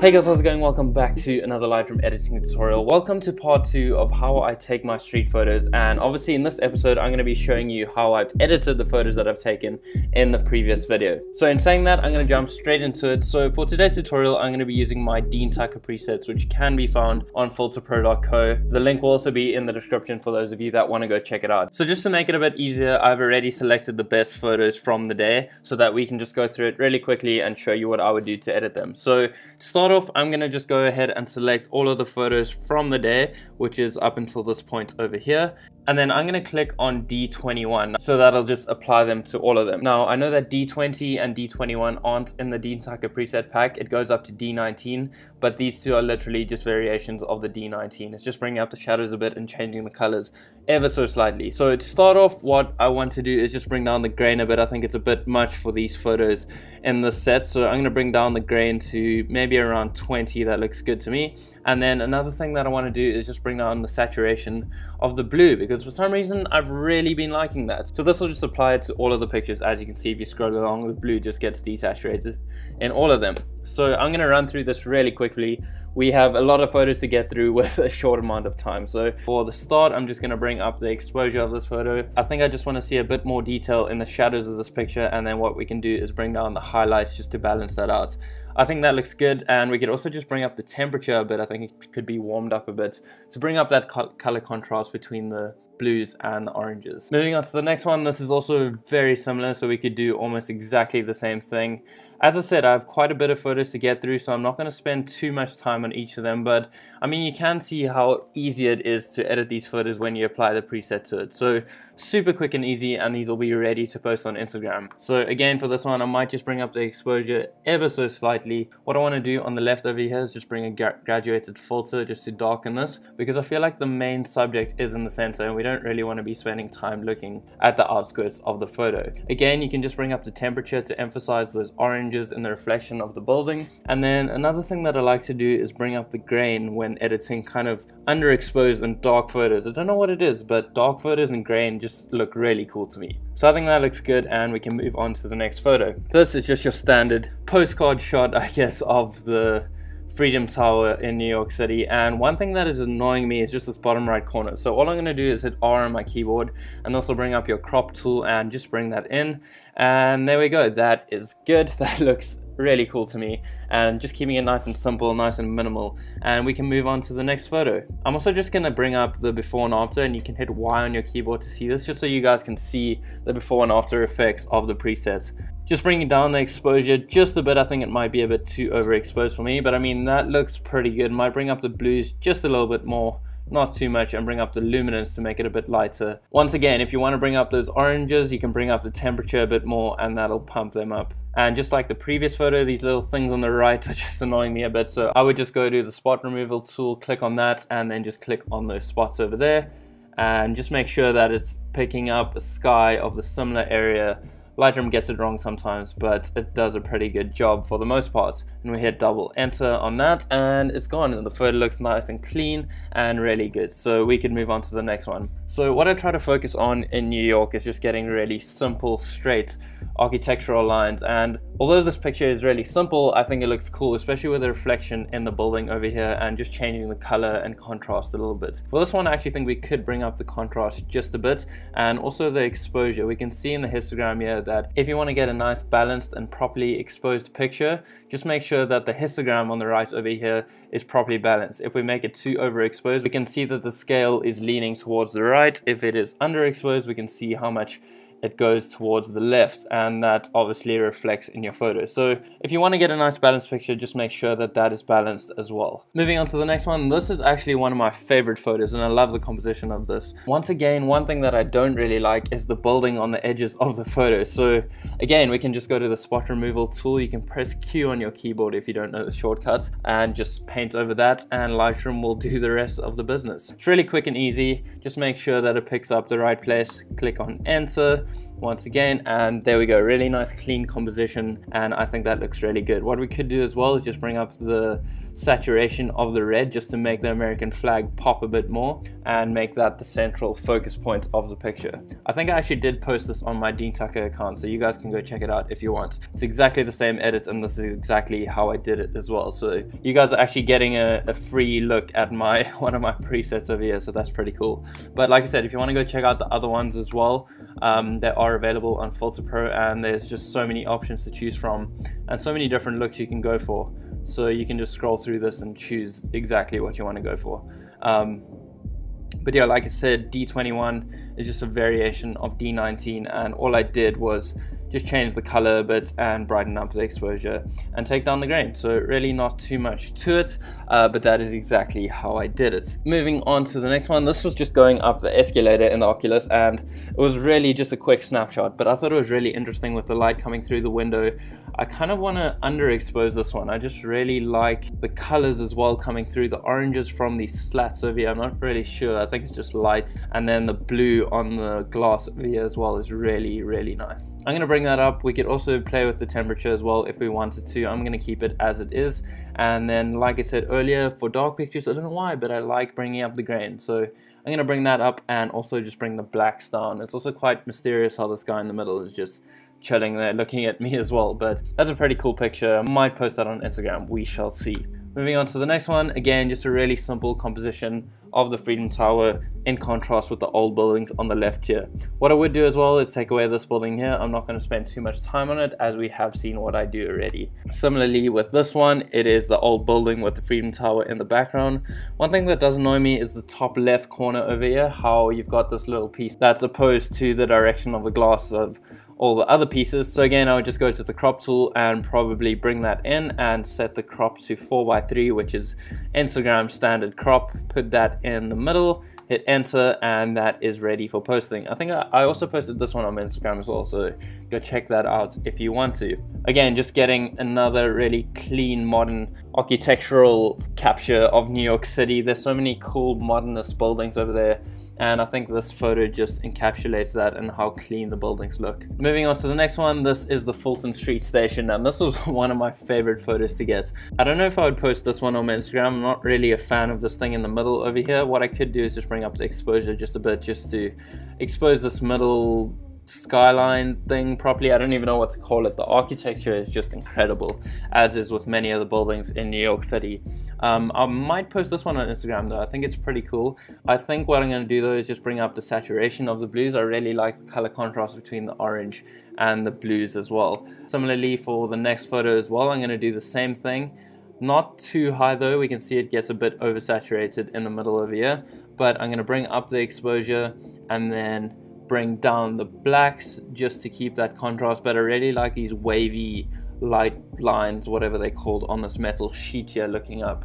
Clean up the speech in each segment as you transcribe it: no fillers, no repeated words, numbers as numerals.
Hey guys, how's it going? Welcome back to another Lightroom editing tutorial. Welcome to part 2 of how I take my street photos, and obviously in this episode I'm going to be showing you how I've edited the photos that I've taken in the previous video. So in saying that, I'm going to jump straight into it. So for today's tutorial I'm going to be using my Dean Tucker presets, which can be found on filterpro.co. The link will also be in the description for those of you that want to go check it out. So just to make it a bit easier, I've already selected the best photos from the day so that we can just go through it really quickly and show you what I would do to edit them. So to start off, I'm going to just go ahead and select all of the photos from the day, which is up until this point over here. And then I'm going to click on D21, so that'll just apply them to all of them. Now, I know that D20 and D21 aren't in the Dean Tucker preset pack. It goes up to D19, but these two are literally just variations of the D19. It's just bringing up the shadows a bit and changing the colors ever so slightly. So to start off, what I want to do is just bring down the grain a bit. I think it's a bit much for these photos in this set, so I'm going to bring down the grain to maybe around 20. That looks good to me. And then another thing that I want to do is just bring down the saturation of the blue, because for some reason I've really been liking that. So this will just apply it to all of the pictures. As you can see, if you scroll along, the blue just gets desaturated in all of them. So I'm going to run through this really quickly. We have a lot of photos to get through with a short amount of time. So for the start, I'm just going to bring up the exposure of this photo. I think I just want to see a bit more detail in the shadows of this picture, and then what we can do is bring down the highlights just to balance that out. I think that looks good, and we could also just bring up the temperature a bit. I think it could be warmed up a bit to bring up that color contrast between the blues and the oranges. Moving on to the next one, this is also very similar, so we could do almost exactly the same thing. As I said, I have quite a bit of photos to get through, so I'm not going to spend too much time on each of them, but I mean, you can see how easy it is to edit these photos when you apply the preset to it. So super quick and easy, and these will be ready to post on Instagram. So again, for this one, I might just bring up the exposure ever so slightly. What I want to do on the left over here is just bring a graduated filter just to darken this, because I feel like the main subject is in the center and we don't really want to be spending time looking at the outskirts of the photo. Again, you can just bring up the temperature to emphasize those oranges in the reflection of the building. And then another thing that I like to do is bring up the grain when editing kind of underexposed and dark photos. I don't know what it is, but dark photos and grain just look really cool to me. So I think that looks good, and we can move on to the next photo. This is just your standard postcard shot, I guess, of the Freedom Tower in New York City, and one thing that is annoying me is just this bottom right corner. So all I'm going to do is hit R on my keyboard, and also bring up your crop tool and just bring that in, and there we go. That is good. That looks really cool to me, and just keeping it nice and simple, nice and minimal, and we can move on to the next photo. I'm also just going to bring up the before and after, and you can hit Y on your keyboard to see this, just so you guys can see the before and after effects of the presets. Just bringing down the exposure just a bit. I think it might be a bit too overexposed for me, but I mean, that looks pretty good. Might bring up the blues just a little bit more, not too much, and bring up the luminance to make it a bit lighter. Once again, if you want to bring up those oranges, you can bring up the temperature a bit more, and that'll pump them up. And just like the previous photo, these little things on the right are just annoying me a bit, so I would just go to the spot removal tool, click on that, and then just click on those spots over there, and just make sure that it's picking up a sky of the similar area. Lightroom gets it wrong sometimes, but it does a pretty good job for the most part. And we hit double enter on that, and it's gone, and the photo looks nice and clean and really good. So we can move on to the next one. So what I try to focus on in New York is just getting really simple, straight architectural lines. And although this picture is really simple, I think it looks cool, especially with the reflection in the building over here and just changing the color and contrast a little bit. For this one, I actually think we could bring up the contrast just a bit, and also the exposure. We can see in the histogram here that if you want to get a nice balanced and properly exposed picture, just make sure that the histogram on the right over here is properly balanced. If we make it too overexposed, we can see that the scale is leaning towards the right. If it is underexposed, we can see how much it goes towards the left, and that obviously reflects in your photo. So if you want to get a nice balanced picture, just make sure that that is balanced as well. Moving on to the next one, this is actually one of my favorite photos, and I love the composition of this. Once again, one thing that I don't really like is the building on the edges of the photo. So again, we can just go to the spot removal tool. You can press Q on your keyboard if you don't know the shortcuts, and just paint over that, and Lightroom will do the rest of the business. It's really quick and easy. Just make sure that it picks up the right place, click on enter, once again, and there we go, really nice clean composition, and I think that looks really good. What we could do as well is just bring up the saturation of the red just to make the American flag pop a bit more and make that the central focus point of the picture. I think I actually did post this on my Dean Tucker account, so you guys can go check it out if you want. It's exactly the same edit, and this is exactly how I did it as well, so you guys are actually getting a free look at my one of my presets over here, so that's pretty cool. But like I said, if you want to go check out the other ones as well, they are available on Filter Pro, and there's just so many options to choose from and so many different looks you can go for. So you can just scroll through this and choose exactly what you want to go for. But yeah, like I said, D21 is just a variation of D19, and all I did was just change the color a bit and brighten up the exposure and take down the grain. So really not too much to it, but that is exactly how I did it. Moving on to the next one, this was just going up the escalator in the Oculus, and it was really just a quick snapshot, but I thought it was really interesting with the light coming through the window. I kind of want to underexpose this one. I just really like the colors as well coming through. The oranges from these slats over here, I'm not really sure, I think it's just light, and then the blue on the glass over here as well is really, really nice. I'm going to bring that up. We could also play with the temperature as well if we wanted to. I'm going to keep it as it is. And then, like I said earlier, for dark pictures, I don't know why, but I like bringing up the grain. So I'm going to bring that up and also just bring the blacks down. It's also quite mysterious how this guy in the middle is just chilling there looking at me as well. But that's a pretty cool picture. I might post that on Instagram. We shall see. Moving on to the next one, again, just a really simple composition of the Freedom Tower in contrast with the old buildings on the left here. What I would do as well is take away this building here. I'm not going to spend too much time on it, as we have seen what I do already. Similarly with this one, it is the old building with the Freedom Tower in the background. One thing that does annoy me is the top left corner over here, how you've got this little piece that's opposed to the direction of the glass of all the other pieces. So again, I would just go to the crop tool and probably bring that in and set the crop to 4:3, which is Instagram standard crop. Put that in the middle, hit enter, and that is ready for posting. I think I also posted this one on Instagram as well, so go check that out if you want to. Again, just getting another really clean modern architectural capture of New York City. There's so many cool modernist buildings over there, and I think this photo just encapsulates that and how clean the buildings look. Moving on to the next one, this is the Fulton Street Station, and this was one of my favorite photos to get. I don't know if I would post this one on my Instagram. I'm not really a fan of this thing in the middle over here. What I could do is just bring up the exposure just a bit, just to expose this middle skyline thing properly. I don't even know what to call it. The architecture is just incredible, as is with many other buildings in New York City. I might post this one on Instagram though. I think it's pretty cool. I think what I'm going to do though is just bring up the saturation of the blues. I really like the color contrast between the orange and the blues as well. Similarly for the next photo as well, I'm going to do the same thing. Not too high though, we can see it gets a bit oversaturated in the middle over here, but I'm going to bring up the exposure and then bring down the blacks just to keep that contrast. But I really like these wavy light lines, whatever they're called, on this metal sheet here looking up.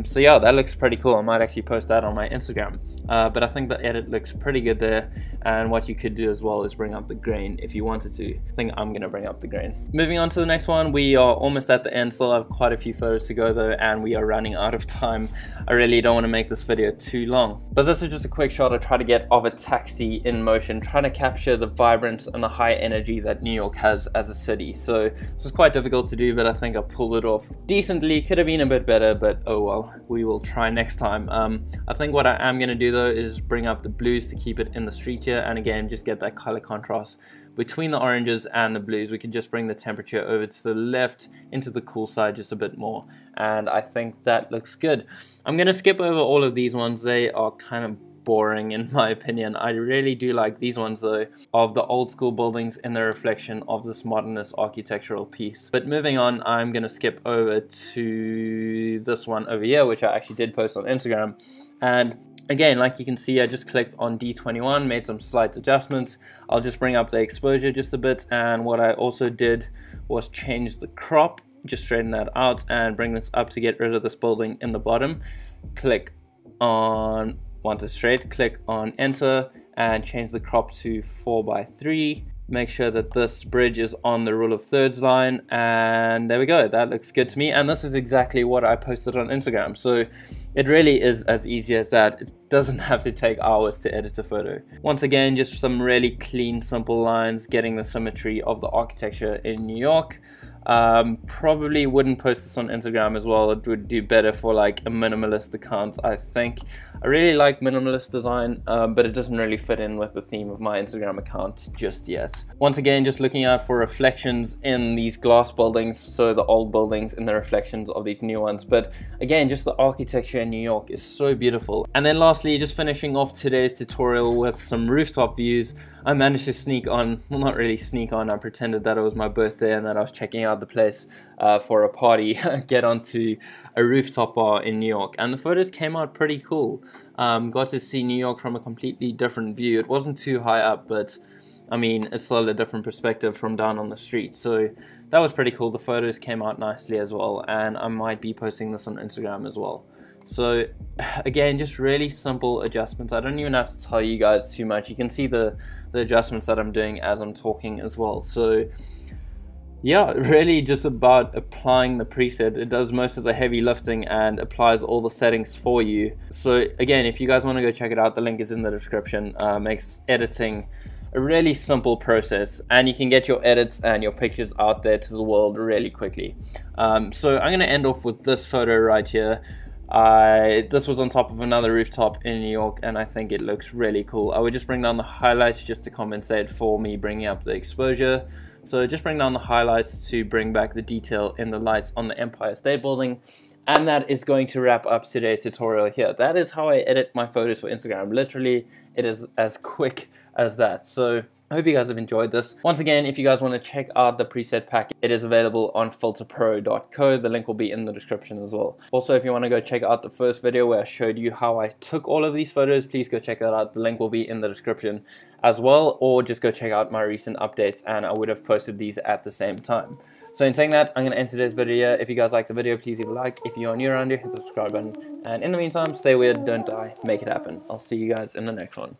So yeah, that looks pretty cool. I might actually post that on my Instagram. But I think the edit looks pretty good there, and what you could do as well is bring up the grain if you wanted to. I think I'm gonna bring up the grain. Moving on to the next one, we are almost at the end. Still have quite a few photos to go though, and we are running out of time. I really don't want to make this video too long, but this is just a quick shot I try to get of a taxi in motion, trying to capture the vibrance and the high energy that New York has as a city. So this is quite difficult to do, but I think I pulled it off decently. Could have been a bit better, but oh well, we will try next time. I think what I am going to do though is bring up the blues to keep it in the street here, and again just get that color contrast between the oranges and the blues. We can just bring the temperature over to the left into the cool side just a bit more, and I think that looks good. I'm going to skip over all of these ones. They are kind of boring in my opinion. I really do like these ones though, of the old school buildings in the reflection of this modernist architectural piece. But moving on, I'm gonna skip over to this one over here, which I actually did post on Instagram. And again, like you can see, I just clicked on D21, made some slight adjustments. I'll just bring up the exposure just a bit, and what I also did was change the crop, just straighten that out and bring this up to get rid of this building in the bottom. Click on, want it straight, click on enter and change the crop to 4:3. make sure that this bridge is on the rule of thirds line, and there we go. That looks good to me, and this is exactly what I posted on Instagram. So it really is as easy as that. It doesn't have to take hours to edit a photo. Once again, just some really clean, simple lines, getting the symmetry of the architecture in New York. Probably wouldn't post this on Instagram as well. It would do better for like a minimalist account, I think. I really like minimalist design, but it doesn't really fit in with the theme of my Instagram account just yet. Once again, just looking out for reflections in these glass buildings, so the old buildings and the reflections of these new ones. But again, just the architecture in New York is so beautiful. And then lastly, just finishing off today's tutorial with some rooftop views. I managed to sneak on, well, not really sneak on, I pretended that it was my birthday and that I was checking out the place for a party, get onto a rooftop bar in New York, and the photos came out pretty cool. Got to see New York from a completely different view. It wasn't too high up, but I mean, it's still a different perspective from down on the street, so that was pretty cool. The photos came out nicely as well, and I might be posting this on Instagram as well. So again, just really simple adjustments. I don't even have to tell you guys too much. You can see the adjustments that I'm doing as I'm talking as well. So yeah, really just about applying the preset. It does most of the heavy lifting and applies all the settings for you. So again, if you guys want to go check it out, the link is in the description. Makes editing a really simple process, and you can get your edits and your pictures out there to the world really quickly. So I'm going to end off with this photo right here. This was on top of another rooftop in New York, and I think it looks really cool. I would just bring down the highlights just to compensate for me bringing up the exposure. So just bring down the highlights to bring back the detail in the lights on the Empire State Building. And that is going to wrap up today's tutorial here. That is how I edit my photos for Instagram. Literally, it is as quick as that. So I hope you guys have enjoyed this. Once again, if you guys want to check out the preset pack, it is available on filterpro.co. The link will be in the description as well. Also, if you want to go check out the first video where I showed you how I took all of these photos, please go check that out. The link will be in the description as well, or just go check out my recent updates, and I would have posted these at the same time. So in saying that, I'm going to end today's video. If you guys like the video, please leave a like. If you are new around here, hit the subscribe button. And in the meantime, stay weird, don't die, make it happen. I'll see you guys in the next one.